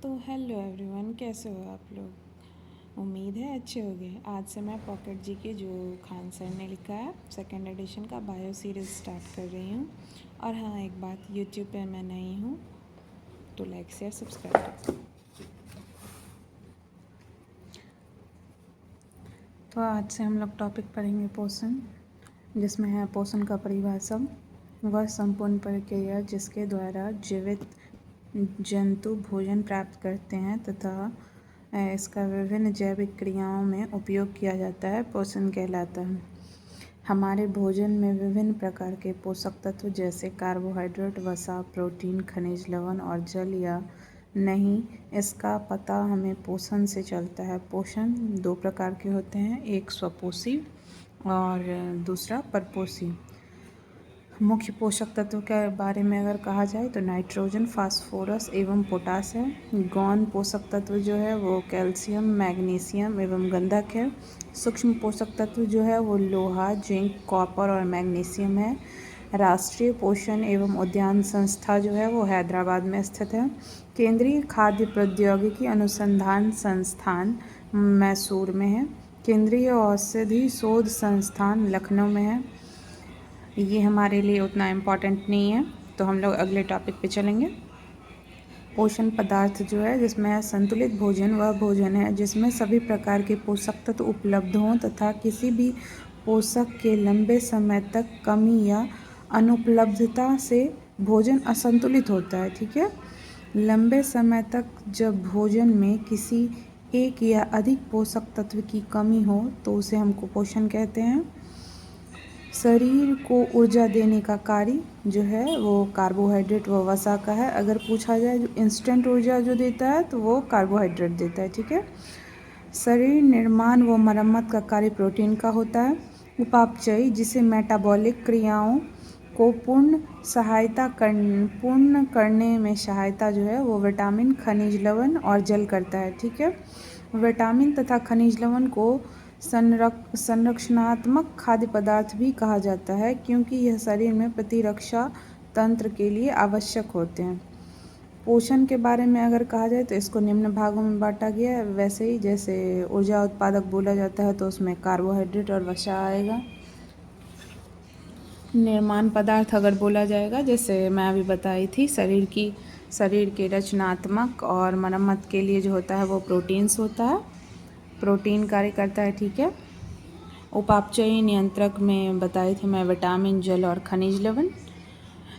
तो hello everyone, कैसे हो आप लोग। उम्मीद है अच्छे होंगे। आज से मैं पॉकेट जी के जो खान सर ने लिखा है सेकंड एडिशन का बायो सीरीज़ स्टार्ट कर रही हूँ। और हाँ, एक बात, यूट्यूब पे मैं नई हूँ तो लाइक शेयर सब्सक्राइब कर। तो आज से हम लोग टॉपिक पढ़ेंगे पोषण, जिसमें है पोषण का परिभाषा, वह संपूर्ण प्रक्रिया जिसके द्वारा जीवित जंतु भोजन प्राप्त करते हैं तथा इसका विभिन्न जैविक क्रियाओं में उपयोग किया जाता है, पोषण कहलाता है। हमारे भोजन में विभिन्न प्रकार के पोषक तत्व जैसे कार्बोहाइड्रेट, वसा, प्रोटीन, खनिज लवण और जल या नहीं, इसका पता हमें पोषण से चलता है। पोषण दो प्रकार के होते हैं, एक स्वपोषी और दूसरा परपोषी। मुख्य पोषक तत्व के बारे में अगर कहा जाए तो नाइट्रोजन, फास्फोरस एवं पोटास है। गौण पोषक तत्व जो है वो कैल्शियम, मैग्नीशियम एवं गंधक है। सूक्ष्म पोषक तत्व जो है वो लोहा, जिंक, कॉपर और मैग्नीशियम है। राष्ट्रीय पोषण एवं उद्यान संस्था जो है वो हैदराबाद में स्थित है। केंद्रीय खाद्य प्रौद्योगिकी अनुसंधान संस्थान मैसूर में है। केंद्रीय औषधि शोध संस्थान लखनऊ में है। ये हमारे लिए उतना इम्पॉर्टेंट नहीं है, तो हम लोग अगले टॉपिक पे चलेंगे। पोषण पदार्थ जो है, जिसमें संतुलित भोजन वह भोजन है जिसमें सभी प्रकार के पोषक तत्व उपलब्ध हों तथा किसी भी पोषक के लंबे समय तक कमी या अनुपलब्धता से भोजन असंतुलित होता है। ठीक है, लंबे समय तक जब भोजन में किसी एक या अधिक पोषक तत्व की कमी हो तो उसे हम कुपोषण कहते हैं। शरीर को ऊर्जा देने का कार्य जो है वो कार्बोहाइड्रेट व वसा का है। अगर पूछा जाए जो इंस्टेंट ऊर्जा जो देता है तो वो कार्बोहाइड्रेट देता है। ठीक है, शरीर निर्माण व मरम्मत का कार्य प्रोटीन का होता है। उपापचय, जिसे मेटाबॉलिक क्रियाओं को पूर्ण करने में सहायता जो है वो विटामिन, खनिज लवण और जल करता है। ठीक है, विटामिन तथा खनिज लवण को संरक्षणात्मक खाद्य पदार्थ भी कहा जाता है, क्योंकि यह शरीर में प्रतिरक्षा तंत्र के लिए आवश्यक होते हैं। पोषण के बारे में अगर कहा जाए तो इसको निम्न भागों में बांटा गया है। वैसे ही जैसे ऊर्जा उत्पादक बोला जाता है तो उसमें कार्बोहाइड्रेट और वसा आएगा। निर्माण पदार्थ अगर बोला जाएगा, जैसे मैं अभी बताई थी, शरीर के रचनात्मक और मरम्मत के लिए जो होता है वो प्रोटीन्स होता है, प्रोटीन कार्य करता है। ठीक है, उपापचयी नियंत्रक में बताए थे मैं विटामिन, जल और खनिज लवण।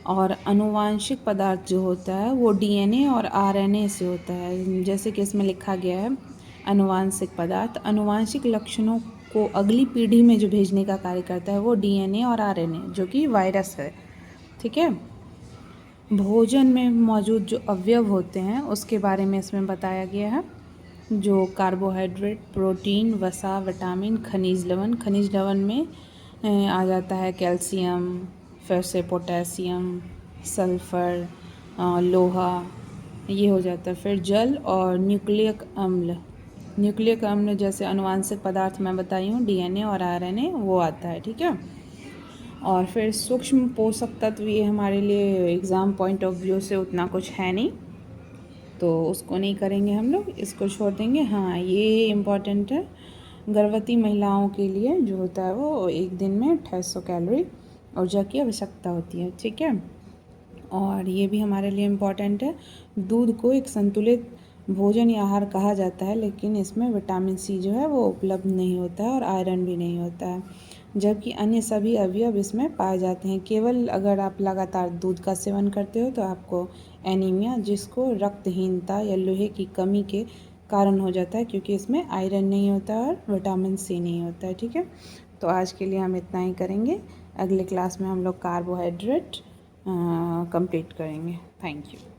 और अनुवांशिक पदार्थ जो होता है वो डीएनए और आरएनए से होता है। जैसे कि इसमें लिखा गया है, अनुवांशिक पदार्थ अनुवांशिक लक्षणों को अगली पीढ़ी में जो भेजने का कार्य करता है वो डीएनए और आरएनए, जो कि वायरस है। ठीक है, भोजन में मौजूद जो अवयव होते हैं उसके बारे में इसमें बताया गया है, जो कार्बोहाइड्रेट, प्रोटीन, वसा, विटामिन, खनिज लवण। खनिज लवण में आ जाता है कैल्शियम, फिर से पोटेशियम, सल्फ़र, लोहा, ये हो जाता है। फिर जल और न्यूक्लिक अम्ल। न्यूक्लिक अम्ल जैसे अनुवांशिक पदार्थ मैं बताई हूँ, डीएनए और आरएनए, वो आता है। ठीक है, और फिर सूक्ष्म पोषक तत्व, ये हमारे लिए एग्ज़ाम पॉइंट ऑफ व्यू से उतना कुछ है नहीं, तो उसको नहीं करेंगे हम लोग, इसको छोड़ देंगे। हाँ, ये इम्पॉर्टेंट है, गर्भवती महिलाओं के लिए जो होता है वो एक दिन में 2800 कैलोरी ऊर्जा की आवश्यकता होती है। ठीक है, और ये भी हमारे लिए इम्पॉर्टेंट है, दूध को एक संतुलित भोजन या आहार कहा जाता है, लेकिन इसमें विटामिन सी जो है वो उपलब्ध नहीं होता है और आयरन भी नहीं होता है, जबकि अन्य सभी अवयव इसमें पाए जाते हैं। केवल अगर आप लगातार दूध का सेवन करते हो तो आपको एनीमिया, जिसको रक्तहीनता या लोहे की कमी के कारण हो जाता है, क्योंकि इसमें आयरन नहीं होता और विटामिन सी नहीं होता है। ठीक है, तो आज के लिए हम इतना ही करेंगे। अगले क्लास में हम लोग कार्बोहाइड्रेट कंप्लीट करेंगे। Thank you.